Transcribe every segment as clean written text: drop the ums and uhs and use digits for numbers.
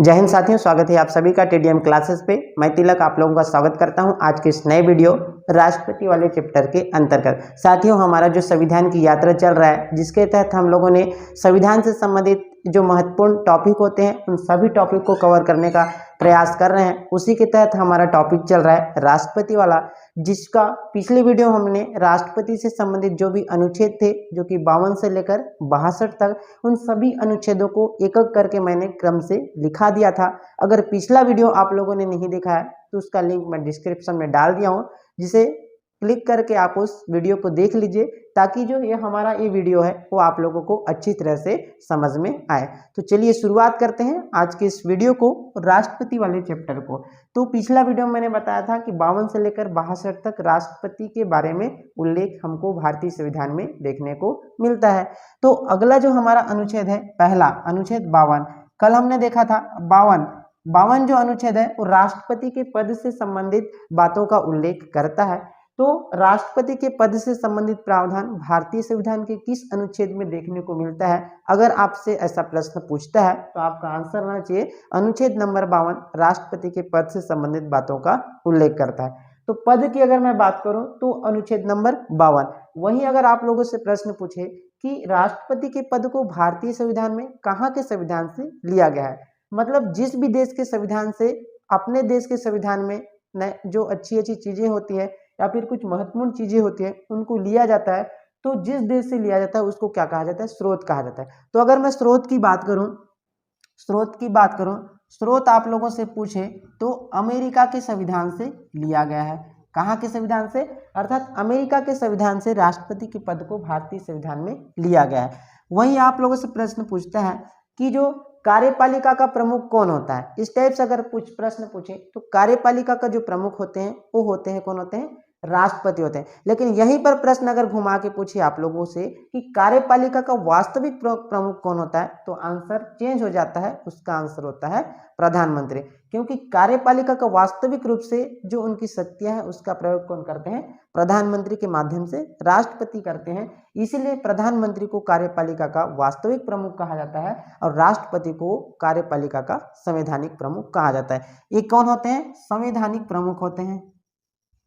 जय हिंद साथियों, स्वागत है आप सभी का टीडीएम क्लासेस पे। मैं तिलक आप लोगों का स्वागत करता हूं आज के इस नए वीडियो राष्ट्रपति वाले चैप्टर के अंतर्गत। साथियों, हमारा जो संविधान की यात्रा चल रहा है, जिसके तहत हम लोगों ने संविधान से संबंधित जो महत्वपूर्ण टॉपिक होते हैं उन सभी टॉपिक को कवर करने का प्रयास कर रहे हैं। उसी के तहत हमारा टॉपिक चल रहा है राष्ट्रपति वाला, जिसका पिछले वीडियो हमने राष्ट्रपति से संबंधित जो भी अनुच्छेद थे, जो कि 52 से लेकर 62 तक, उन सभी अनुच्छेदों को एक एक करके मैंने क्रम से लिखा दिया था। अगर पिछला वीडियो आप लोगों ने नहीं देखा है तो उसका लिंक मैं डिस्क्रिप्शन में डाल दिया हूँ, जिसे क्लिक करके आप उस वीडियो को देख लीजिए, ताकि जो ये हमारा ये वीडियो है वो आप लोगों को अच्छी तरह से समझ में आए। तो चलिए शुरुआत करते हैं आज के इस वीडियो को, राष्ट्रपति वाले चैप्टर को। तो पिछला वीडियो में मैंने बताया था कि 52 से लेकर 62 तक राष्ट्रपति के बारे में उल्लेख हमको भारतीय संविधान में देखने को मिलता है। तो अगला जो हमारा अनुच्छेद है, पहला अनुच्छेद 52, कल हमने देखा था 52 जो अनुच्छेद है वो राष्ट्रपति के पद से संबंधित बातों का उल्लेख करता है। तो राष्ट्रपति के पद से संबंधित प्रावधान भारतीय संविधान के किस अनुच्छेद में देखने को मिलता है? अगर आपसे ऐसा प्रश्न पूछता है तो आपका आंसर होना चाहिए अनुच्छेद नंबर 52 राष्ट्रपति के पद से संबंधित बातों का उल्लेख करता है। तो पद की अगर मैं बात करूं तो अनुच्छेद नंबर 52। वहीं अगर आप लोगों से प्रश्न पूछे कि राष्ट्रपति के पद को भारतीय संविधान में कहाँ के संविधान से लिया गया है, मतलब जिस भी देश के संविधान से अपने देश के संविधान में जो अच्छी अच्छी चीजें होती है या फिर कुछ महत्वपूर्ण चीजें होती है उनको लिया जाता है, तो जिस देश से लिया जाता है उसको क्या कहा जाता है? स्रोत कहा जाता है। तो अगर मैं स्रोत की बात करूं, स्रोत आप लोगों से पूछे तो अमेरिका के संविधान से लिया गया है। कहाँ के संविधान से? अर्थात अमेरिका के संविधान से राष्ट्रपति के पद को भारतीय संविधान में लिया गया है। वहीं आप लोगों से प्रश्न पूछता है कि जो कार्यपालिका का प्रमुख कौन होता है, इस टाइप से अगर कुछ प्रश्न पूछे तो कार्यपालिका का जो प्रमुख होते हैं वो होते हैं, कौन होते हैं? राष्ट्रपति होते हैं। लेकिन यहीं पर प्रश्न अगर घुमा के पूछे आप लोगों से कि कार्यपालिका का वास्तविक प्रमुख कौन होता है, तो आंसर चेंज हो जाता है, उसका आंसर होता है प्रधानमंत्री। क्योंकि कार्यपालिका का वास्तविक रूप से जो उनकी शक्तियां हैं उसका प्रयोग कौन करते हैं? प्रधानमंत्री के माध्यम से राष्ट्रपति करते हैं। इसीलिए प्रधानमंत्री को कार्यपालिका का वास्तविक प्रमुख कहा जाता है और राष्ट्रपति को कार्यपालिका का संवैधानिक प्रमुख कहा जाता है। ये कौन होते हैं? संवैधानिक प्रमुख होते हैं।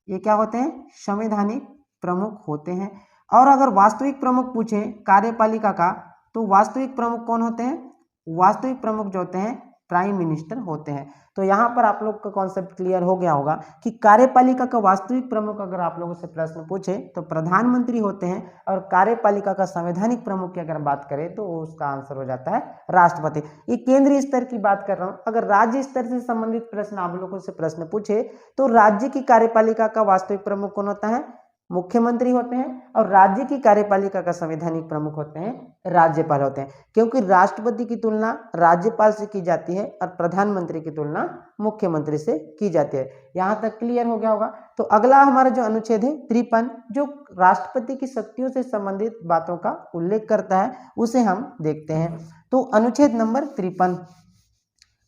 ये क्या होते हैं? संवैधानिक प्रमुख होते हैं। और अगर वास्तविक प्रमुख पूछे कार्यपालिका का, तो वास्तविक प्रमुख कौन होते हैं? वास्तविक प्रमुख जो होते हैं प्राइम मिनिस्टर होते हैं। तो यहाँ पर आप लोग का कॉन्सेप्ट क्लियर हो गया होगा कि कार्यपालिका का वास्तविक प्रमुख अगर आप लोगों से प्रश्न पूछे तो प्रधानमंत्री होते हैं, और कार्यपालिका का संवैधानिक प्रमुख की अगर बात करें तो उसका आंसर हो जाता है राष्ट्रपति। ये केंद्रीय स्तर की बात कर रहा हूँ। अगर राज्य स्तर से संबंधित प्रश्न आप लोगों से प्रश्न पूछे तो राज्य की कार्यपालिका का वास्तविक प्रमुख कौन होता है? मुख्यमंत्री होते हैं। और राज्य की कार्यपालिका का संवैधानिक प्रमुख होते हैं राज्यपाल होते हैं, क्योंकि राष्ट्रपति की तुलना राज्यपाल से की जाती है और प्रधानमंत्री की तुलना मुख्यमंत्री से की जाती है। यहाँ तक क्लियर हो गया होगा। तो अगला हमारा जो अनुच्छेद है 53, जो राष्ट्रपति की शक्तियों से संबंधित बातों का उल्लेख करता है, उसे हम देखते हैं। तो अनुच्छेद नंबर 53,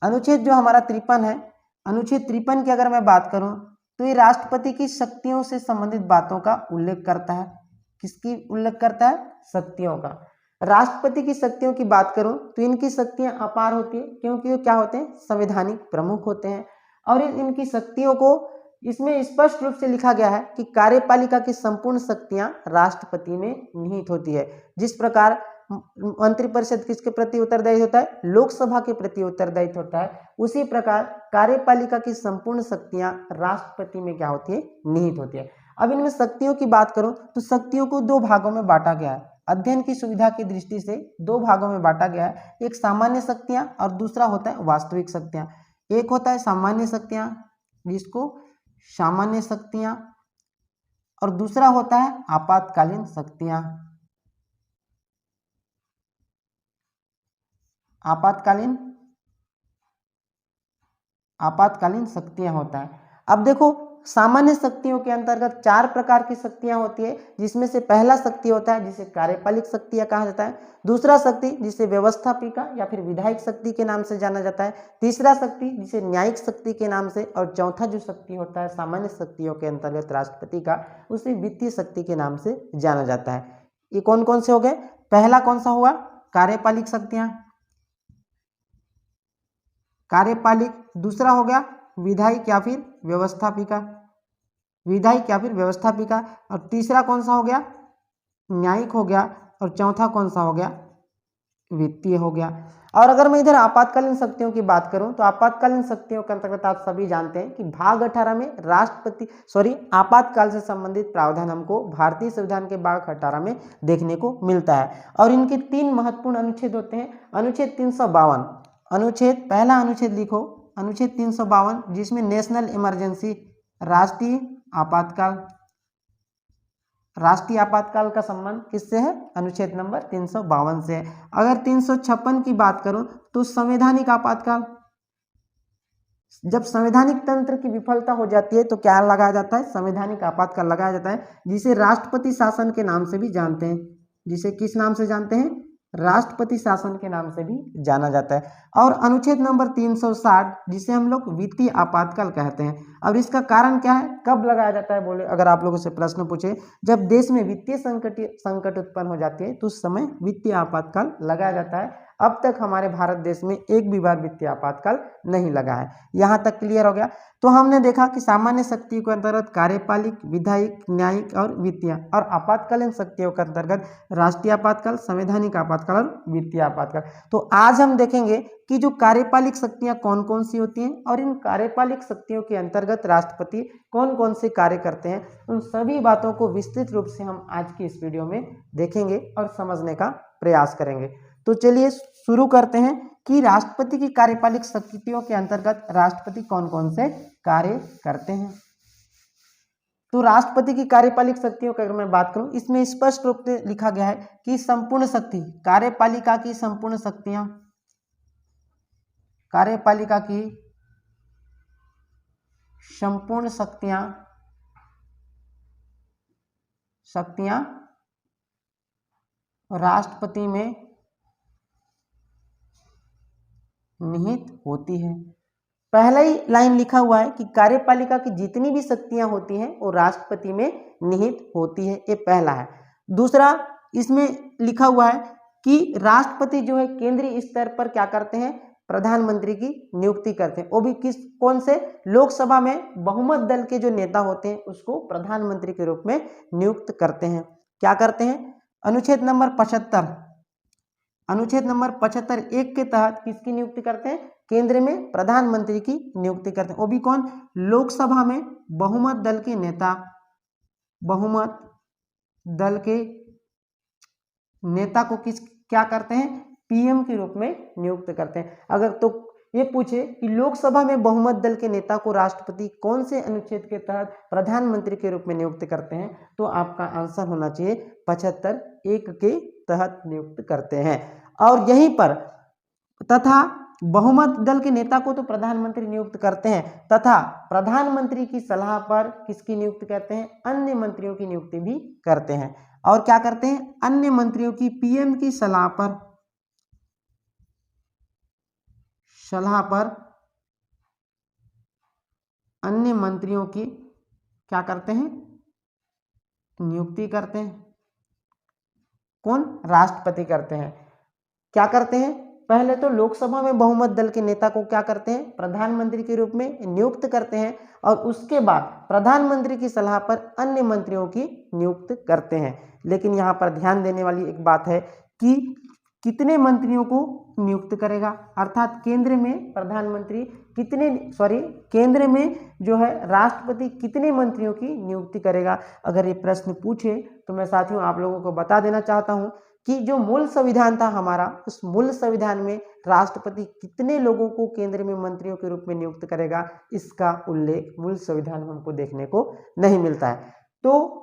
अनुच्छेद जो हमारा 53 है, अनुच्छेद 53 की अगर मैं बात करूं तो ये राष्ट्रपति की शक्तियों से संबंधित बातों का उल्लेख करता है। किसकी उल्लेख करता है? शक्तियों का। राष्ट्रपति की शक्तियों की बात करूं तो इनकी शक्तियां अपार होती है, क्योंकि ये क्या होते हैं? संवैधानिक प्रमुख होते हैं। और इनकी शक्तियों को इसमें स्पष्ट रूप से लिखा गया है कि कार्यपालिका की संपूर्ण शक्तियां राष्ट्रपति में निहित होती है। जिस प्रकार मंत्रिपरिषद किसके प्रति उत्तरदायी होता है? लोकसभा के प्रति उत्तरदायी होता है, उसी प्रकार कार्यपालिका की संपूर्ण शक्तियां राष्ट्रपति में क्या होती है? निहित होती है। अब इनमें शक्तियों की बात करूं तो शक्तियों को दो भागों में बांटा गया है। अध्ययन की सुविधा की दृष्टि से दो भागों में बांटा गया है, एक सामान्य शक्तियां और दूसरा होता है वास्तविक शक्तियां। एक होता है सामान्य शक्तियां, जिसको सामान्य शक्तियां, और दूसरा होता है आपातकालीन शक्तियां। आपातकालीन शक्तियां होता है। अब देखो, सामान्य शक्तियों के अंतर्गत 4 प्रकार की शक्तियां होती है, जिसमें से पहला शक्ति होता है जिसे कार्यपालिक शक्तियां कहा जाता है, दूसरा शक्ति जिसे व्यवस्थापिका या फिर विधायक शक्ति के नाम से जाना जाता है, तीसरा शक्ति जिसे न्यायिक शक्ति के नाम से, और चौथा जो शक्ति होता है सामान्य शक्तियों के अंतर्गत राष्ट्रपति का, उसे वित्तीय शक्ति के नाम से जाना जाता है। ये कौन कौन से हो गए? पहला कौन सा हुआ? कार्यपालिक शक्तियां। कार्यपालिक, दूसरा हो गया विधायिक या फिर व्यवस्थापिका, विधायिक या फिर व्यवस्थापिका, और तीसरा कौन सा हो गया, न्यायिक हो गया, और चौथा कौन सा हो गया, वित्तीय हो गया। और अगर मैं इधर आपातकालीन शक्तियों की बात करूं तो आपातकालीन शक्तियों के अंतर्गत आप सभी जानते हैं कि भाग 18 में आपातकाल से संबंधित प्रावधान हमको भारतीय संविधान के भाग 18 में देखने को मिलता है। और इनके 3 महत्वपूर्ण अनुच्छेद होते हैं। अनुच्छेद 352, अनुच्छेद, पहला अनुच्छेद लिखो, अनुच्छेद 352, जिसमें नेशनल इमरजेंसी, राष्ट्रीय आपातकाल, राष्ट्रीय आपातकाल का संबंध किससे है, अनुच्छेद नंबर 352 से है। अगर 356 की बात करूं तो संवैधानिक आपातकाल, जब संवैधानिक तंत्र की विफलता हो जाती है तो क्या लगाया जाता है, संवैधानिक आपातकाल लगाया जाता है, जिसे राष्ट्रपति शासन के नाम से भी जानते हैं, जिसे किस नाम से जानते हैं, राष्ट्रपति शासन के नाम से भी जाना जाता है। और अनुच्छेद नंबर 360, जिसे हम लोग वित्तीय आपातकाल कहते हैं। अब इसका कारण क्या है, कब लगाया जाता है, बोले अगर आप लोगों से प्रश्न पूछे, जब देश में वित्तीय संकट उत्पन्न हो जाती है तो उस समय वित्तीय आपातकाल लगाया जाता है। अब तक हमारे भारत देश में एक भी बार वित्तीय आपातकाल नहीं लगा है। यहाँ तक क्लियर हो गया। तो हमने देखा कि सामान्य शक्तियों के अंतर्गत कार्यपालिक, विधायिक, न्यायिक और वित्तीय, और आपातकालीन शक्तियों के अंतर्गत राष्ट्रीय आपातकाल, संवैधानिक आपातकाल और वित्तीय आपातकाल। तो आज हम देखेंगे कि जो कार्यपालिक शक्तियां कौन कौन सी होती हैं और इन कार्यपालिक शक्तियों के अंतर्गत राष्ट्रपति कौन कौन से कार्य करते हैं, उन सभी बातों को विस्तृत रूप से हम आज की इस वीडियो में देखेंगे और समझने का प्रयास करेंगे। तो चलिए शुरू करते हैं कि राष्ट्रपति की कार्यपालिक शक्तियों के अंतर्गत राष्ट्रपति कौन कौन से कार्य करते हैं। तो राष्ट्रपति की कार्यपालिक शक्तियों की अगर मैं बात करूं, इसमें स्पष्ट रूप से लिखा गया है कि संपूर्ण शक्ति, कार्यपालिका की संपूर्ण शक्तियां, कार्यपालिका की संपूर्ण शक्तियां राष्ट्रपति में निहित होती है। पहला ही लाइन लिखा हुआ है कि कार्यपालिका की जितनी भी शक्तियां होती हैं वो राष्ट्रपति में निहित होती है, ये पहला है। दूसरा, इसमें लिखा हुआ है कि राष्ट्रपति जो है केंद्रीय स्तर पर क्या करते हैं, प्रधानमंत्री की नियुक्ति करते हैं। वो भी कौन से, लोकसभा में बहुमत दल के जो नेता होते हैं उसको प्रधानमंत्री के रूप में नियुक्त करते हैं। क्या करते हैं, अनुच्छेद नंबर 75, अनुच्छेद नंबर 75(1) के तहत किसकी नियुक्ति करते हैं, केंद्र में प्रधानमंत्री की नियुक्ति करते हैं। वो भी कौन, लोकसभा में बहुमत दल के नेता, बहुमत दल के नेता को क्या करते हैं, पीएम के रूप में नियुक्त करते हैं। अगर तो ये पूछे कि लोकसभा में बहुमत दल के नेता को राष्ट्रपति कौन से अनुच्छेद के तहत प्रधानमंत्री के रूप में नियुक्त करते हैं, तो आपका आंसर होना चाहिए 75(1) के तहत नियुक्त करते हैं। और यहीं पर तथा बहुमत दल के नेता को तो प्रधानमंत्री नियुक्त करते हैं, तथा प्रधानमंत्री की सलाह पर किसकी नियुक्ति करते हैं, अन्य मंत्रियों की नियुक्ति भी करते हैं। और क्या करते हैं, अन्य मंत्रियों की पीएम की सलाह पर अन्य मंत्रियों की क्या करते हैं, नियुक्ति करते हैं। कौन, राष्ट्रपति करते हैं। क्या करते हैं, पहले तो लोकसभा में बहुमत दल के नेता को क्या करते हैं, प्रधानमंत्री के रूप में नियुक्त करते हैं, और उसके बाद प्रधानमंत्री की सलाह पर अन्य मंत्रियों की नियुक्त करते हैं। लेकिन यहाँ पर ध्यान देने वाली एक बात है कि कितने मंत्रियों को नियुक्त करेगा, अर्थात केंद्र में प्रधानमंत्री केंद्र में जो है राष्ट्रपति कितने मंत्रियों की नियुक्ति करेगा। अगर ये प्रश्न पूछे तो मैं साथियों आप लोगों को बता देना चाहता हूं कि जो मूल संविधान था हमारा, उस मूल संविधान में राष्ट्रपति कितने लोगों को केंद्र में मंत्रियों के रूप में नियुक्त करेगा, इसका उल्लेख मूल संविधान में हमको देखने को नहीं मिलता है। तो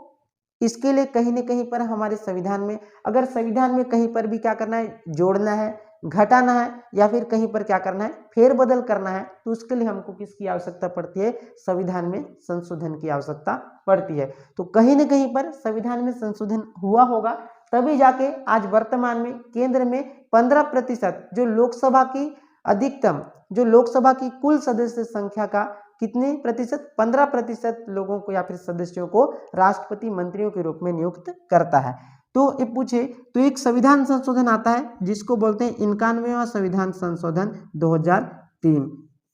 इसके लिए कहीं न कहीं पर हमारे संविधान में, अगर संविधान में कहीं पर भी क्या करना है, जोड़ना है, घटाना है, या फिर कहीं पर क्या करना है, फेरबदल करना है, तो उसके लिए हमको किसकी आवश्यकता पड़ती है, संविधान में संशोधन की आवश्यकता पड़ती है। तो कहीं न कहीं पर संविधान में संशोधन हुआ होगा, तभी जाके आज वर्तमान में केंद्र में 15% जो लोकसभा की अधिकतम, जो लोकसभा की कुल सदस्य संख्या का कितने प्रतिशत, 15% लोगों को या फिर सदस्यों को राष्ट्रपति मंत्रियों के रूप में नियुक्त करता है। तो ये पूछे तो एक संविधान संशोधन आता है जिसको बोलते हैं 91वां संविधान संशोधन 2000 2003।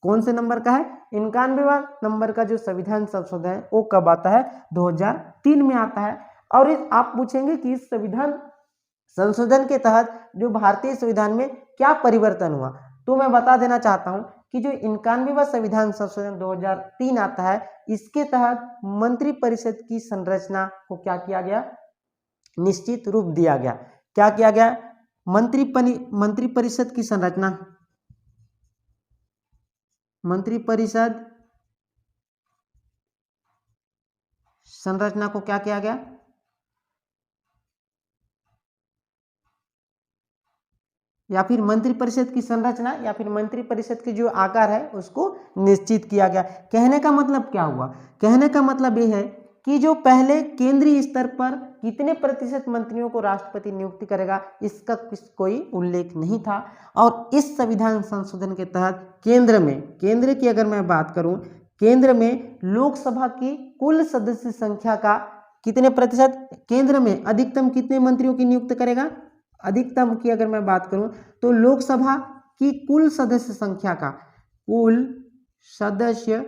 कौन से नंबर का है? 91वां नंबर का जो संविधान संशोधन है वो कब आता है? 2003 में आता है। और आप पूछेंगे कि इस संविधान संशोधन के तहत जो भारतीय संविधान में क्या परिवर्तन हुआ, तो मैं बता देना चाहता हूं कि जो 91वां संविधान संशोधन 2003 आता है, इसके तहत मंत्रिपरिषद की संरचना को क्या किया गया? निश्चित रूप दिया गया। क्या किया गया? मंत्रिपरिषद की संरचना, मंत्रिपरिषद संरचना को क्या किया गया? या फिर मंत्रिपरिषद की संरचना या फिर मंत्रिपरिषद की जो आकार है उसको निश्चित किया गया। कहने का मतलब क्या हुआ? कहने का मतलब ये है कि जो पहले केंद्रीय स्तर पर कितने प्रतिशत मंत्रियों को राष्ट्रपति नियुक्ति करेगा, इसका कोई उल्लेख नहीं था। और इस संविधान संशोधन के तहत केंद्र की अगर मैं बात करूं, केंद्र में लोकसभा की कुल सदस्य संख्या का कितने प्रतिशत, केंद्र में अधिकतम कितने मंत्रियों की नियुक्त करेगा? अधिकतम की अगर मैं बात करूं तो लोकसभा की कुल सदस्य संख्या का, कुल सदस्य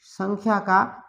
संख्या का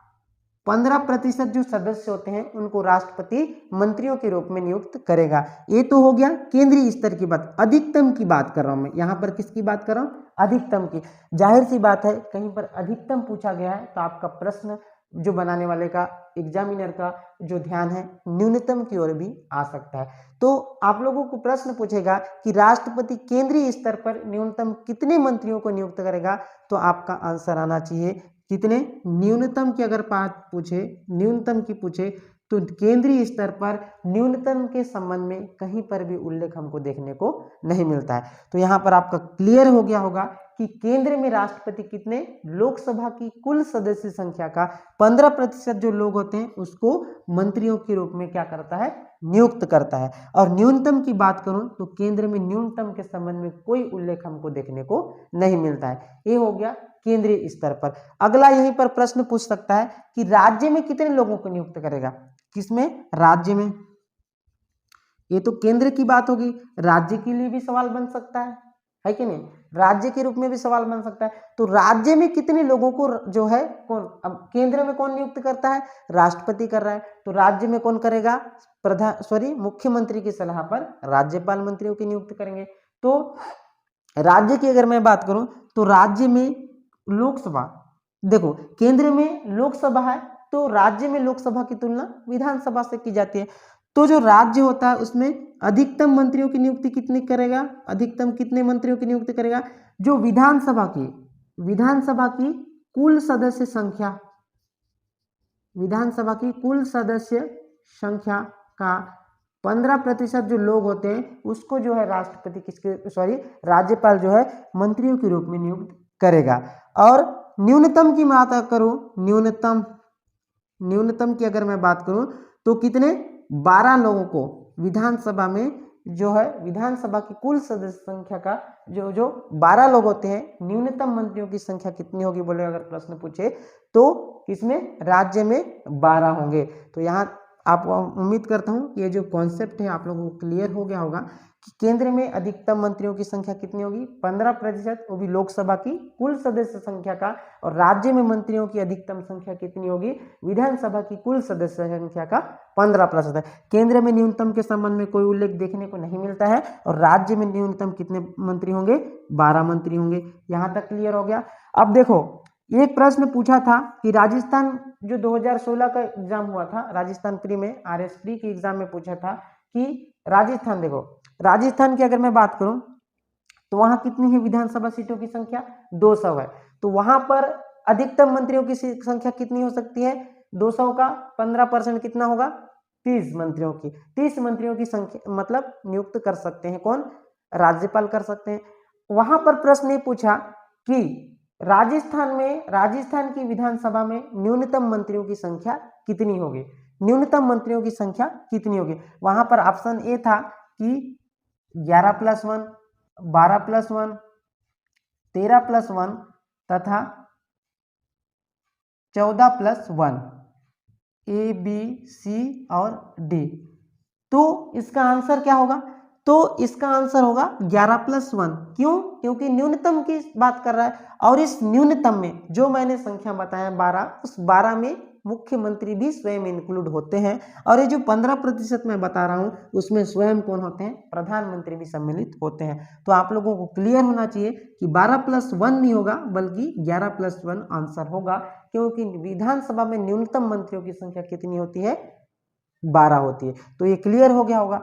15% जो सदस्य होते हैं उनको राष्ट्रपति मंत्रियों के रूप में नियुक्त करेगा। ये तो हो गया केंद्रीय स्तर की बात। अधिकतम की बात कर रहा हूं मैं यहां पर, किसकी बात कर रहा हूं? अधिकतम की। जाहिर सी बात है कहीं पर अधिकतम पूछा गया है तो आपका प्रश्न जो बनाने वाले का, एग्जामिनर का जो ध्यान है न्यूनतम की ओर भी आ सकता है। तो आप लोगों को प्रश्न पूछेगा कि राष्ट्रपति केंद्रीय स्तर पर न्यूनतम कितने मंत्रियों को नियुक्त करेगा, तो आपका आंसर आना चाहिए कितने? न्यूनतम की अगर बात पूछे, न्यूनतम की पूछे तो केंद्रीय स्तर पर न्यूनतम के संबंध में कहीं पर भी उल्लेख हमको देखने को नहीं मिलता है। तो यहाँ पर आपका क्लियर हो गया होगा कि केंद्र में राष्ट्रपति कितने, लोकसभा की कुल सदस्य संख्या का 15% जो लोग होते हैं उसको मंत्रियों के रूप में क्या करता है? नियुक्त करता है। और न्यूनतम की बात करूं तो केंद्र में न्यूनतम के संबंध में कोई उल्लेख हमको देखने को नहीं मिलता है। ये हो गया केंद्रीय स्तर पर। अगला यहीं पर प्रश्न पूछ सकता है कि राज्य में कितने लोगों को नियुक्त करेगा? किसमें? राज्य में। ये तो केंद्र की बात होगी, राज्य के लिए भी सवाल बन सकता है कि नहीं? राज्य के रूप में भी सवाल बन सकता है। तो राज्य में कितने लोगों को जो है कौन, अब केंद्र में कौन नियुक्त करता है? राष्ट्रपति कर रहा है। तो राज्य में कौन करेगा? मुख्यमंत्री की सलाह पर राज्यपाल मंत्रियों की नियुक्त करेंगे। तो राज्य की अगर मैं बात करूं तो राज्य में लोकसभा, देखो केंद्र में लोकसभा है तो राज्य में लोकसभा की तुलना विधानसभा से की जाती है। तो जो राज्य होता है उसमें अधिकतम मंत्रियों की नियुक्ति कितनी करेगा? अधिकतम कितने मंत्रियों की नियुक्ति करेगा? जो विधानसभा की कुल सदस्य संख्या, विधानसभा की कुल सदस्य संख्या का 15% जो लोग होते हैं उसको जो है राष्ट्रपति राज्यपाल जो है मंत्रियों के रूप में नियुक्त करेगा। और न्यूनतम की बात करूं, न्यूनतम की अगर मैं बात करूं तो कितने? 12 लोगों को विधानसभा में जो है, विधानसभा की कुल सदस्य संख्या का जो 12 लोग होते हैं, न्यूनतम मंत्रियों की संख्या कितनी होगी बोले अगर प्रश्न पूछे तो किसमें? राज्य में 12 होंगे। तो यहाँ आप उम्मीद करता हूँ कि ये जो कॉन्सेप्ट है आप लोगों को क्लियर हो गया होगा कि केंद्र में अधिकतम मंत्रियों की संख्या कितनी होगी? 15%, वो भी लोकसभा की कुल सदस्य संख्या का। और राज्य में मंत्रियों की अधिकतम संख्या कितनी होगी? विधानसभा की कुल सदस्य संख्या का 15%। केंद्र में न्यूनतम के संबंध में कोई उल्लेख देखने को नहीं मिलता है। और राज्य में न्यूनतम कितने मंत्री होंगे? 12 मंत्री होंगे। यहां तक क्लियर हो गया। अब देखो एक प्रश्न पूछा था कि राजस्थान जो 2016 का एग्जाम हुआ था, राजस्थान प्री में, RS प्री के एग्जाम में पूछा था कि राजस्थान, देखो राजस्थान की अगर मैं बात करूं तो वहां कितनी है विधानसभा सीटों की संख्या? 200 है। तो वहां पर अधिकतम मंत्रियों की संख्या कितनी हो सकती है? 200 का 15% कितना होगा? 30 मंत्रियों की। 30 मंत्रियों की संख्या मतलब नियुक्त कर सकते हैं कौन? राज्यपाल कर सकते हैं। वहां पर प्रश्न ये पूछा कि राजस्थान की विधानसभा में न्यूनतम मंत्रियों की संख्या कितनी होगी? न्यूनतम मंत्रियों की संख्या कितनी होगी? वहां पर ऑप्शन ए था कि 11+1, 12+1, 13+1 तथा 14+1, A, B, C और D। तो इसका आंसर क्या होगा? तो इसका आंसर होगा 11+1। क्यों? क्योंकि न्यूनतम की बात कर रहा है, और इस न्यूनतम में जो मैंने संख्या बताया 12, उस 12 में मुख्यमंत्री भी स्वयं इंक्लूड होते हैं। और ये जो 15% मैं बता रहा हूँ उसमें स्वयं कौन होते हैं? प्रधानमंत्री भी सम्मिलित होते हैं। तो आप लोगों को क्लियर होना चाहिए कि 12+1 नहीं होगा बल्कि 11+1 आंसर होगा, क्योंकि विधानसभा में न्यूनतम मंत्रियों की संख्या कितनी होती है? 12 होती है। तो ये क्लियर हो गया होगा।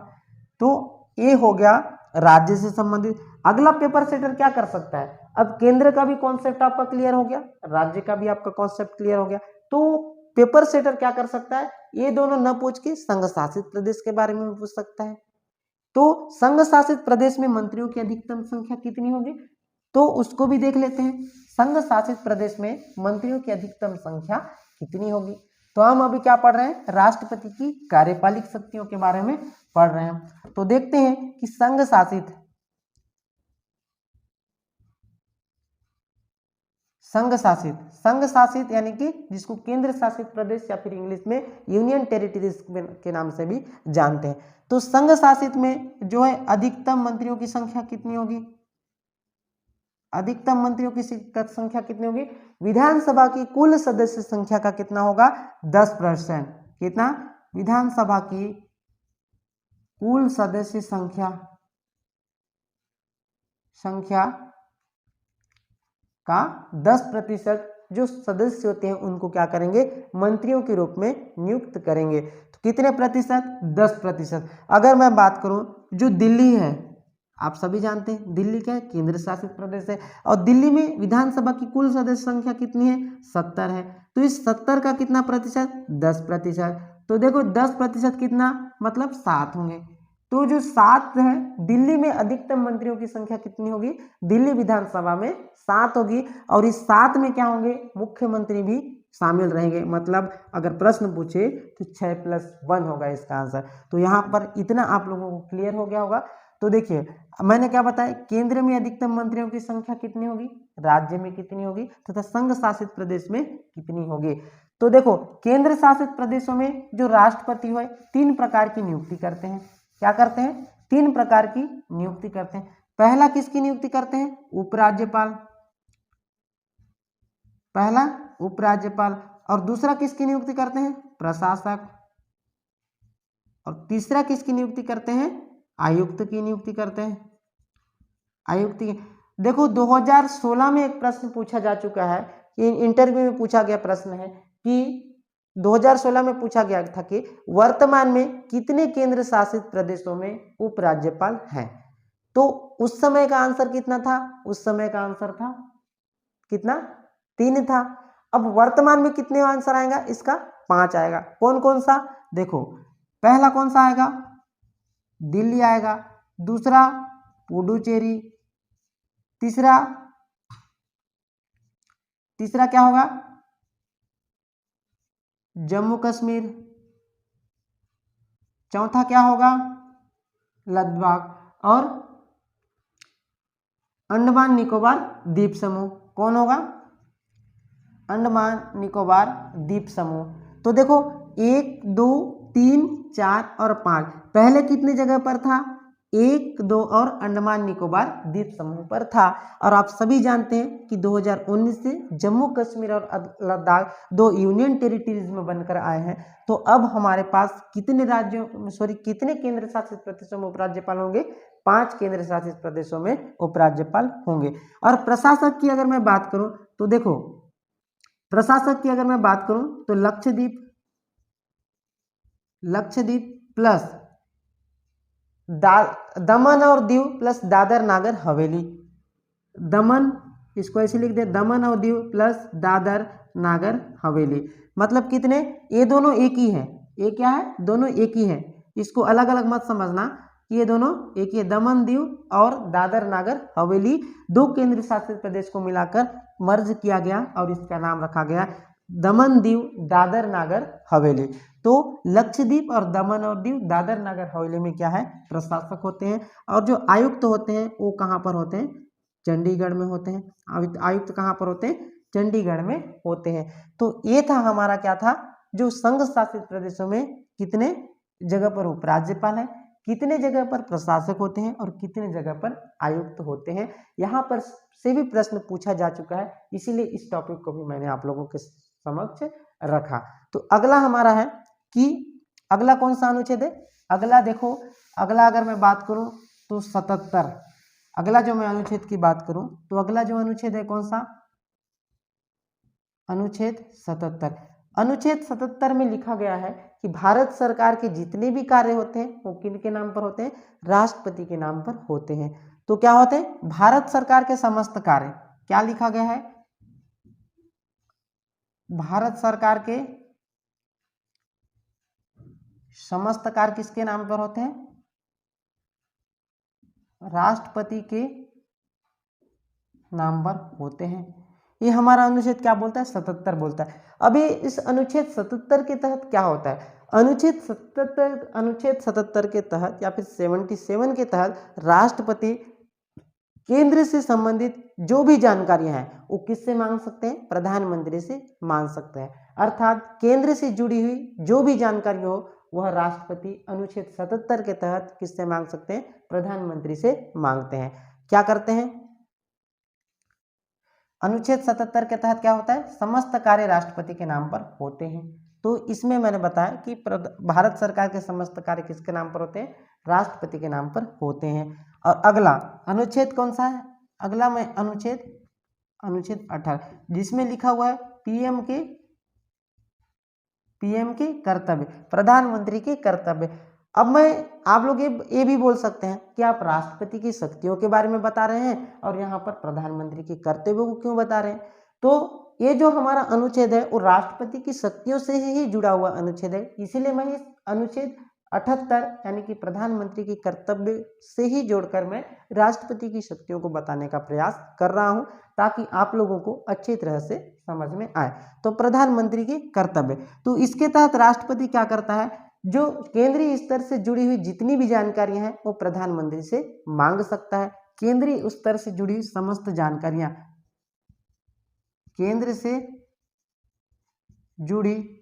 तो ये हो गया राज्य से संबंधित। अगला पेपर सेटर क्या कर सकता है? अब केंद्र का भी कॉन्सेप्ट आपका क्लियर हो गया, राज्य का भी आपका कॉन्सेप्ट क्लियर हो गया, तो पेपर सेटर क्या कर सकता है? ये दोनों न पूछ के संघ शासित प्रदेश के बारे में पूछ सकता है। तो संघ शासित प्रदेश में मंत्रियों की अधिकतम संख्या कितनी होगी? तो उसको भी देख लेते हैं। संघ शासित प्रदेश में मंत्रियों की अधिकतम संख्या कितनी होगी? तो हम अभी क्या पढ़ रहे हैं? राष्ट्रपति की कार्यपालिक शक्तियों के बारे में पढ़ रहे हैं। तो देखते हैं कि संघ शासित यानी कि जिसको केंद्र शासित प्रदेश या फिर इंग्लिश में यूनियन टेरिटरीज के नाम से भी जानते हैं। तो संघ शासित में जो है अधिकतम मंत्रियों की संख्या कितनी होगी? अधिकतम मंत्रियों की संख्या कितनी होगी? विधानसभा की कुल सदस्य संख्या का कितना होगा? 10%। कितना? विधानसभा की कुल सदस्य संख्या का 10% जो सदस्य होते हैं उनको क्या करेंगे? मंत्रियों के रूप में नियुक्त करेंगे। तो कितने प्रतिशत? 10%। अगर मैं बात करूं जो दिल्ली है, आप सभी जानते हैं दिल्ली क्या है? केंद्र शासित प्रदेश है, और दिल्ली में विधानसभा की कुल सदस्य संख्या कितनी है? 70 है। तो इस 70 का कितना प्रतिशत? 10%। तो देखो 10% कितना? मतलब 7 होंगे। तो जो 7 है, दिल्ली में अधिकतम मंत्रियों की संख्या कितनी होगी? दिल्ली विधानसभा में 7 होगी, और इस 7 में क्या होंगे? मुख्यमंत्री भी शामिल रहेंगे। मतलब अगर प्रश्न पूछे तो 6+1 होगा इसका आंसर। तो यहाँ पर इतना आप लोगों को क्लियर हो गया होगा। तो देखिए मैंने क्या बताया? केंद्र में अधिकतम मंत्रियों की संख्या कितनी होगी, राज्य में कितनी होगी, तथा संघ शासित प्रदेश में कितनी होगी। तो देखो केंद्र शासित प्रदेशों में जो राष्ट्रपति है 3 प्रकार की नियुक्ति करते हैं। क्या करते हैं? 3 प्रकार की नियुक्ति करते हैं। पहला किसकी नियुक्ति करते हैं? उपराज्यपाल। पहला उपराज्यपाल। और दूसरा किसकी नियुक्ति करते हैं? प्रशासक। और तीसरा किसकी नियुक्ति करते हैं? आयुक्त की नियुक्ति करते हैं। आयुक्त की। देखो 2016 में एक प्रश्न पूछा जा चुका है, इंटरव्यू में पूछा गया प्रश्न है कि 2016 में पूछा गया था कि वर्तमान में कितने केंद्र शासित प्रदेशों में उपराज्यपाल हैं। तो उस समय का आंसर कितना था? उस समय का आंसर था कितना? 3 था। अब वर्तमान में कितने आंसर आएगा इसका? 5 आएगा। कौन कौन सा? देखो पहला कौन सा आएगा? दिल्ली आएगा। दूसरा पुडुचेरी। तीसरा क्या होगा? जम्मू कश्मीर। चौथा क्या होगा? लद्दाख। और अंडमान निकोबार द्वीप समूह। कौन होगा? अंडमान निकोबार द्वीप समूह। तो देखो 1, 2, 3, 4 और 5 पहले कितनी जगह पर था? 1, 2 और अंडमान निकोबार द्वीप समूह पर था। और आप सभी जानते हैं कि 2019 से जम्मू कश्मीर और लद्दाख 2 यूनियन टेरिटरीज में बनकर आए हैं। तो अब हमारे पास कितने केंद्र शासित प्रदेशों में उपराज्यपाल होंगे? 5 केंद्र शासित प्रदेशों में उपराज्यपाल होंगे। और प्रशासक की अगर मैं बात करूं तो देखो प्रशासक की अगर मैं बात करूं तो लक्षद्वीप प्लस दमन और दीव प्लस दादर नागर हवेली। दमन, इसको ऐसे लिख दे, दमन और दीव प्लस दादर नागर हवेली। मतलब कितने? ये दोनों एक ही है। ये क्या है? दोनों एक ही है। इसको अलग अलग मत समझना कि ये दोनों एक ही है। दमन दीव और दादर नागर हवेली 2 केंद्र शासित प्रदेश को मिलाकर मर्ज किया गया और इसका नाम रखा गया दमन दीव दादर नागर हवेली। तो लक्षद्वीप और दमन और दीव दादर नागर हवेली में क्या है? प्रशासक होते हैं। और जो आयुक्त होते हैं वो कहाँ पर होते हैं? चंडीगढ़ में होते हैं। आयुक्त कहाँ पर होते हैं? चंडीगढ़ में होते हैं। तो ये था हमारा क्या था? जो संघ शासित प्रदेशों में कितने जगह पर उपराज्यपाल है, कितने जगह पर प्रशासक होते हैं और कितने जगह पर आयुक्त होते हैं। यहाँ पर से भी प्रश्न पूछा जा चुका है, इसीलिए इस टॉपिक को भी मैंने आप लोगों के समक्ष रखा। तो अगला हमारा है कि अगला कौन सा अनुच्छेद है। अगला देखो, अगला अगर मैं बात करूं तो 77, अगला जो मैं अनुच्छेद की बात करूं तो अगला जो अनुच्छेद है कौन सा, अनुच्छेद 77। अनुच्छेद 77 में लिखा गया है कि भारत सरकार के जितने भी कार्य होते हैं वो किनके नाम पर होते हैं, राष्ट्रपति के नाम पर होते हैं। तो क्या होते हैं, भारत सरकार के समस्त कार्य, क्या लिखा गया है, भारत सरकार के समस्त कार्य किसके नाम पर होते हैं, राष्ट्रपति के नाम पर होते हैं। ये हमारा अनुच्छेद क्या बोलता है, 77 बोलता है। अभी इस अनुच्छेद 77 के तहत क्या होता है, अनुच्छेद 77 के तहत या फिर 77 के तहत राष्ट्रपति केंद्र से संबंधित जो भी जानकारियां हैं वो किससे मांग सकते हैं, प्रधानमंत्री से मांग सकते हैं। अर्थात केंद्र से जुड़ी हुई जो भी जानकारी हो वह राष्ट्रपति अनुच्छेद 77 के तहत किससे मांग सकते हैं, प्रधानमंत्री से मांगते हैं। क्या करते हैं, अनुच्छेद 77 के तहत क्या होता है, समस्त कार्य राष्ट्रपति के नाम पर होते हैं। तो इसमें मैंने बताया कि भारत सरकार के समस्त कार्य किसके नाम पर होते हैं, राष्ट्रपति के नाम पर होते हैं। और अगला अनुच्छेद कौन सा है, अगला मैं अनुच्छेद 18 जिसमें लिखा हुआ है पीएम के कर्तव्य, प्रधानमंत्री के कर्तव्य। अब मैं आप लोग ये भी बोल सकते हैं कि आप राष्ट्रपति की शक्तियों के बारे में बता रहे हैं और यहाँ पर प्रधानमंत्री के कर्तव्यों को क्यों बता रहे हैं। तो ये जो हमारा अनुच्छेद है वो राष्ट्रपति की शक्तियों से ही जुड़ा हुआ अनुच्छेद है, इसीलिए मैं इस अनुच्छेद 78 यानी कि प्रधानमंत्री के कर्तव्य से ही जोड़कर मैं राष्ट्रपति की शक्तियों को बताने का प्रयास कर रहा हूं ताकि आप लोगों को अच्छी तरह से समझ में आए। तो प्रधानमंत्री के कर्तव्य, तो इसके तहत राष्ट्रपति क्या करता है, जो केंद्रीय स्तर से जुड़ी हुई जितनी भी जानकारियां हैं वो प्रधानमंत्री से मांग सकता है। केंद्रीय स्तर से जुड़ी समस्त जानकारियां, केंद्र से जुड़ी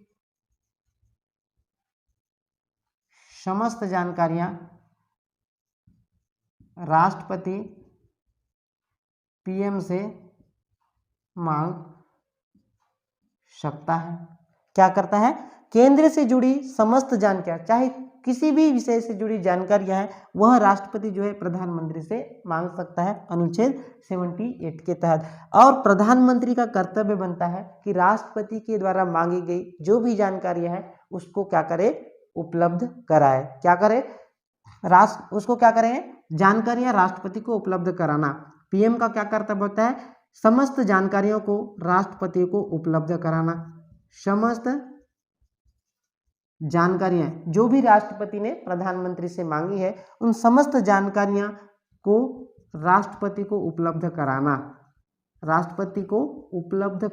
समस्त जानकारियां राष्ट्रपति पीएम से मांग सकता है। क्या करता है, केंद्र से जुड़ी समस्त जानकारी, चाहे किसी भी विषय से जुड़ी जानकारियां हैं वह राष्ट्रपति जो है प्रधानमंत्री से मांग सकता है अनुच्छेद 78 के तहत। और प्रधानमंत्री का कर्तव्य बनता है कि राष्ट्रपति के द्वारा मांगी गई जो भी जानकारियां हैं उसको क्या करे, उपलब्ध कराए। क्या करे, उसको क्या करें, जानकारियां राष्ट्रपति को उपलब्ध कराना। पीएम का क्या कर्तव्य होता है, समस्त जानकारियों को राष्ट्रपति को उपलब्ध कराना। समस्त जानकारियां जो भी राष्ट्रपति ने प्रधानमंत्री से मांगी है उन समस्त जानकारियां को राष्ट्रपति को उपलब्ध कराना, राष्ट्रपति को उपलब्ध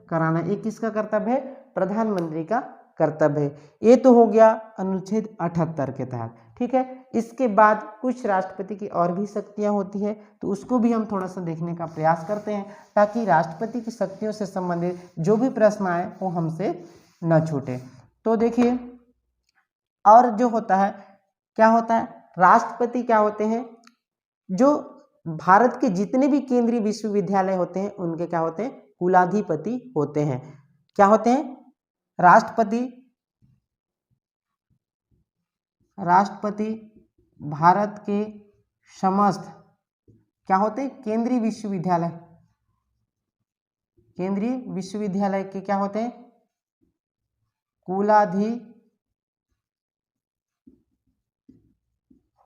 कराना ये किसका कर्तव्य है, प्रधानमंत्री का कर्तव्य है। ये तो हो गया अनुच्छेद 78 के तहत। ठीक है, इसके बाद कुछ राष्ट्रपति की और भी शक्तियां होती है तो उसको भी हम थोड़ा सा देखने का प्रयास करते हैं ताकि राष्ट्रपति की शक्तियों से संबंधित जो भी प्रश्न आए वो हमसे न छूटे। तो देखिए, और जो होता है, क्या होता है, राष्ट्रपति क्या होते हैं, जो भारत के जितने भी केंद्रीय विश्वविद्यालय होते हैं उनके क्या होते हैं, कुलाधिपति होते हैं। क्या होते हैं, राष्ट्रपति भारत के समस्त क्या होते हैं, केंद्रीय विश्वविद्यालय के क्या होते हैं, कुलाधिपति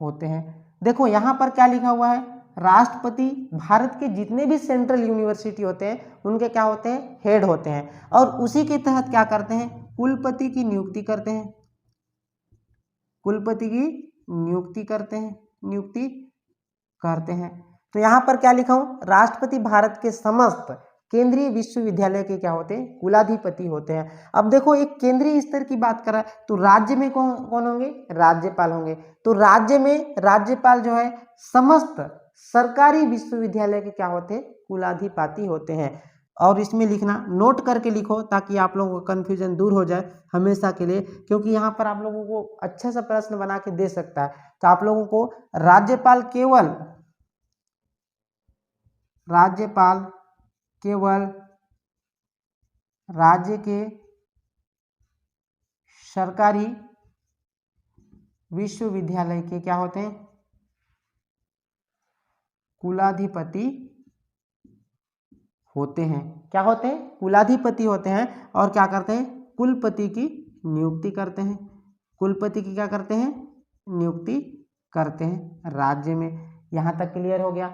होते हैं। देखो यहां पर क्या लिखा हुआ है, राष्ट्रपति भारत के जितने भी सेंट्रल यूनिवर्सिटी होते हैं उनके क्या होते हैं, हेड होते हैं। और उसी के तहत क्या करते हैं, कुलपति की नियुक्ति करते हैं, तो यहां पर क्या लिखा हूं, राष्ट्रपति भारत के समस्त केंद्रीय विश्वविद्यालय के क्या होते हैं, कुलाधिपति होते हैं। अब देखो एक केंद्रीय स्तर की बात करा तो राज्य में कौन होंगे, राज्यपाल होंगे। तो राज्य में राज्यपाल जो है समस्त सरकारी विश्वविद्यालय के क्या होते हैं, कुलाधिपति होते हैं। और इसमें लिखना, नोट करके लिखो ताकि आप लोगों का कन्फ्यूजन दूर हो जाए हमेशा के लिए, क्योंकि यहाँ पर आप लोगों को अच्छा सा प्रश्न बना के दे सकता है। तो आप लोगों को राज्यपाल केवल राज्य के सरकारी विश्वविद्यालय के क्या होते हैं, कुलाधिपति होते हैं। क्या होते हैं, कुलाधिपति होते हैं। और क्या करते हैं, कुलपति की नियुक्ति करते हैं। कुलपति की क्या करते हैं, नियुक्ति करते हैं राज्य में। यहाँ तक क्लियर हो गया।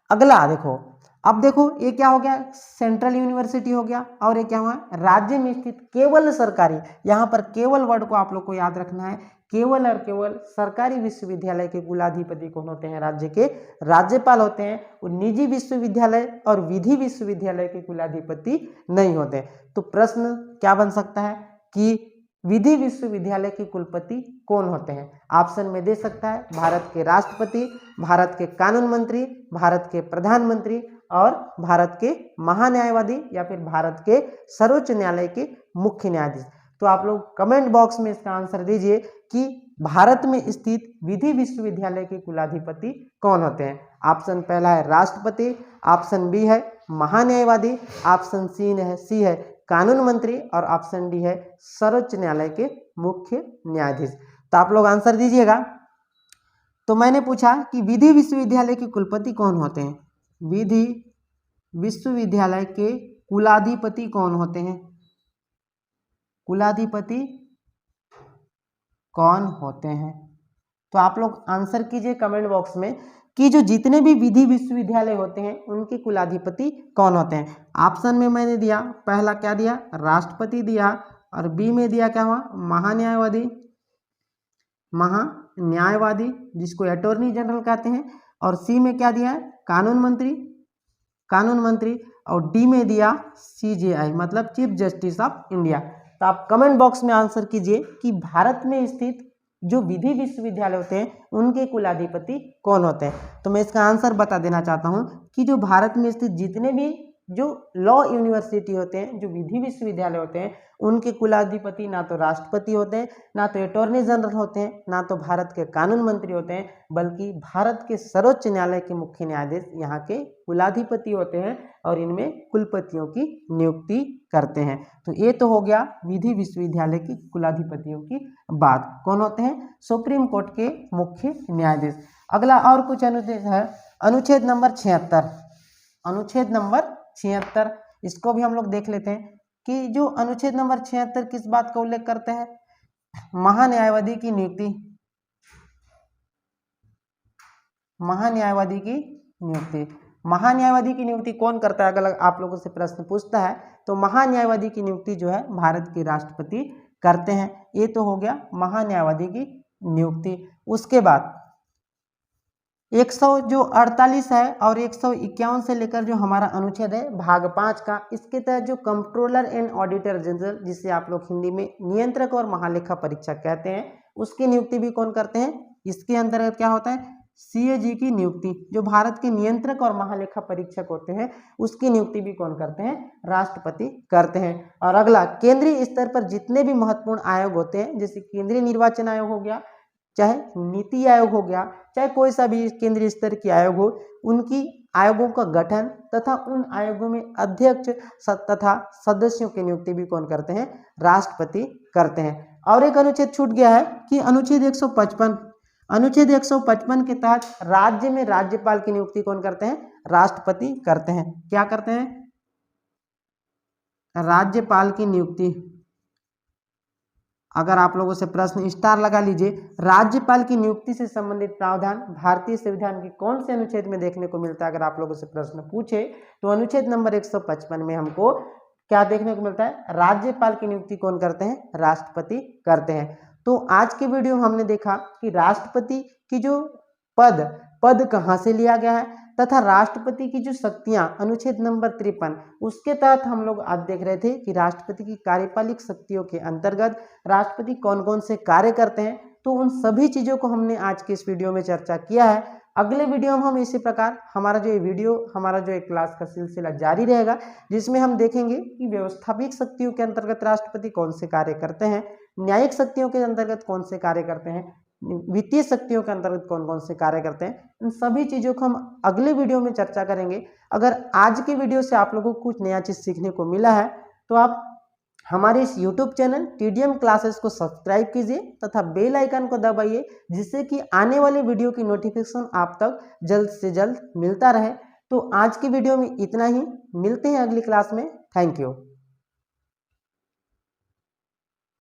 अगला देखो, अब देखो ये क्या हो गया, सेंट्रल यूनिवर्सिटी हो गया, और ये क्या हुआ, राज्य में स्थित केवल सरकारी। यहाँ पर केवल वर्ड को आप लोग को याद रखना है, केवल और केवल सरकारी विश्वविद्यालय के कुलाधिपति कौन होते हैं, राज्य के राज्यपाल होते हैं। और निजी विश्वविद्यालय और विधि विश्वविद्यालय के कुलाधिपति नहीं होते। तो प्रश्न क्या बन सकता है कि विधि विश्वविद्यालय के कुलपति कौन होते हैं। ऑप्शन में दे सकता है भारत के राष्ट्रपति, भारत के कानून मंत्री, भारत के प्रधानमंत्री और भारत के महान्यायवादी या फिर भारत के सर्वोच्च न्यायालय के मुख्य न्यायाधीश। तो आप लोग कमेंट बॉक्स में इसका आंसर दीजिए कि भारत में स्थित विधि विश्वविद्यालय के कुलाधिपति कौन होते हैं। ऑप्शन पहला है राष्ट्रपति, ऑप्शन बी है महान्यायवादी, ऑप्शन सी है कानून मंत्री और ऑप्शन डी है सर्वोच्च न्यायालय के मुख्य न्यायाधीश। तो आप लोग आंसर दीजिएगा। तो मैंने पूछा कि विधि विश्वविद्यालय के कुलपति कौन होते हैं, विधि विश्वविद्यालय के कुलाधिपति कौन होते हैं, कुलाधिपति कौन होते हैं। तो आप लोग आंसर कीजिए कमेंट बॉक्स में कि जो जितने भी विधि विश्वविद्यालय होते हैं उनके कुलाधिपति कौन होते हैं। ऑप्शन में मैंने दिया, पहला क्या दिया, राष्ट्रपति दिया, और बी में दिया क्या हुआ, महान्यायवादी जिसको अटॉर्नी जनरल कहते हैं, और सी में क्या दिया है, कानून मंत्री, और डी में दिया CJI मतलब चीफ जस्टिस ऑफ इंडिया। तो आप कमेंट बॉक्स में आंसर कीजिए कि भारत में स्थित जो विधि विश्वविद्यालय होते हैं उनके कुलाधिपति कौन होते हैं। तो मैं इसका आंसर बता देना चाहता हूं कि जो भारत में स्थित जितने भी जो लॉ यूनिवर्सिटी होते हैं, जो विधि विश्वविद्यालय होते हैं, उनके कुलाधिपति ना तो राष्ट्रपति होते हैं, ना तो अटॉर्नी जनरल होते हैं, ना तो भारत के कानून मंत्री होते हैं, बल्कि भारत के सर्वोच्च न्यायालय के मुख्य न्यायाधीश यहाँ के कुलाधिपति होते हैं और इनमें कुलपतियों की नियुक्ति करते हैं। तो ये तो हो गया विधि विश्वविद्यालय की कुलाधिपतियों की बात। कौन होते हैं, सुप्रीम कोर्ट के मुख्य न्यायाधीश। अगला और कुछ अनुच्छेद है, अनुच्छेद नंबर 76। अनुच्छेद नंबर 76 इसको भी हम लोग देख लेते हैं कि जो अनुच्छेद नंबर 76 किस बात का उल्लेख करते हैं, महान्यायवादी की नियुक्ति। महान्यायवादी की नियुक्ति कौन करता है। अगर आप लोगों से प्रश्न पूछता है तो महान्यायवादी की नियुक्ति जो है भारत के राष्ट्रपति करते हैं। ये तो हो गया महान्यायवादी की नियुक्ति। उसके बाद 148 है और 151 से लेकर जो हमारा अनुच्छेद है भाग 5 का, इसके तहत जो कंट्रोलर एंड ऑडिटर जनरल, जिसे आप लोग हिंदी में नियंत्रक और महालेखा परीक्षक कहते हैं, उसकी नियुक्ति भी कौन करते हैं। इसके अंतर्गत क्या होता है, CAG की नियुक्ति, जो भारत के नियंत्रक और महालेखा परीक्षक होते हैं उसकी नियुक्ति भी कौन करते हैं, राष्ट्रपति करते हैं। और अगला केंद्रीय स्तर पर जितने भी महत्वपूर्ण आयोग होते हैं, जैसे केंद्रीय निर्वाचन आयोग हो गया, चाहे नीति आयोग हो गया, चाहे कोई सा भी केंद्रीय स्तर की आयोग हो, उनकी आयोगों का गठन तथा उन आयोगों में अध्यक्ष तथा सदस्यों की नियुक्ति भी कौन करते हैं, राष्ट्रपति करते हैं। और एक अनुच्छेद छूट गया है कि अनुच्छेद 155, अनुच्छेद 155 के तहत राज्य में राज्यपाल की नियुक्ति कौन करते हैं, राष्ट्रपति करते हैं। क्या करते हैं, राज्यपाल की नियुक्ति। अगर आप लोगों से प्रश्न स्टार लगा लीजिए, राज्यपाल की नियुक्ति से संबंधित प्रावधान भारतीय संविधान के कौन से अनुच्छेद में देखने को मिलता है। अगर आप लोगों से प्रश्न पूछे तो अनुच्छेद नंबर 155 में हमको क्या देखने को मिलता है, राज्यपाल की नियुक्ति कौन करते हैं, राष्ट्रपति करते हैं। तो आज के वीडियो में हमने देखा कि राष्ट्रपति की जो पद कहाँ से लिया गया है तथा राष्ट्रपति की जो शक्तियां अनुच्छेद नंबर 53 उसके तहत हम लोग आज देख रहे थे कि राष्ट्रपति की कार्यपालिक शक्तियों के अंतर्गत राष्ट्रपति कौन कौन से कार्य करते हैं। तो उन सभी चीज़ों को हमने आज के इस वीडियो में चर्चा किया है। अगले वीडियो में हम इसी प्रकार हमारा जो एक क्लास का सिलसिला जारी रहेगा, जिसमें हम देखेंगे कि व्यवस्थापिक शक्तियों के अंतर्गत राष्ट्रपति कौन से कार्य करते हैं, न्यायिक शक्तियों के अंतर्गत कौन से कार्य करते हैं, वित्तीय शक्तियों के अंतर्गत कौन कौन से कार्य करते हैं। इन सभी चीज़ों को हम अगले वीडियो में चर्चा करेंगे। अगर आज की वीडियो से आप लोगों को कुछ नया चीज़ सीखने को मिला है तो आप हमारे इस YouTube चैनल TDM क्लासेस को सब्सक्राइब कीजिए तथा बेल आइकन को दबाइए, जिससे कि आने वाली वीडियो की नोटिफिकेशन आप तक जल्द से जल्द मिलता रहे। तो आज की वीडियो में इतना ही, मिलते हैं अगली क्लास में। Thank you.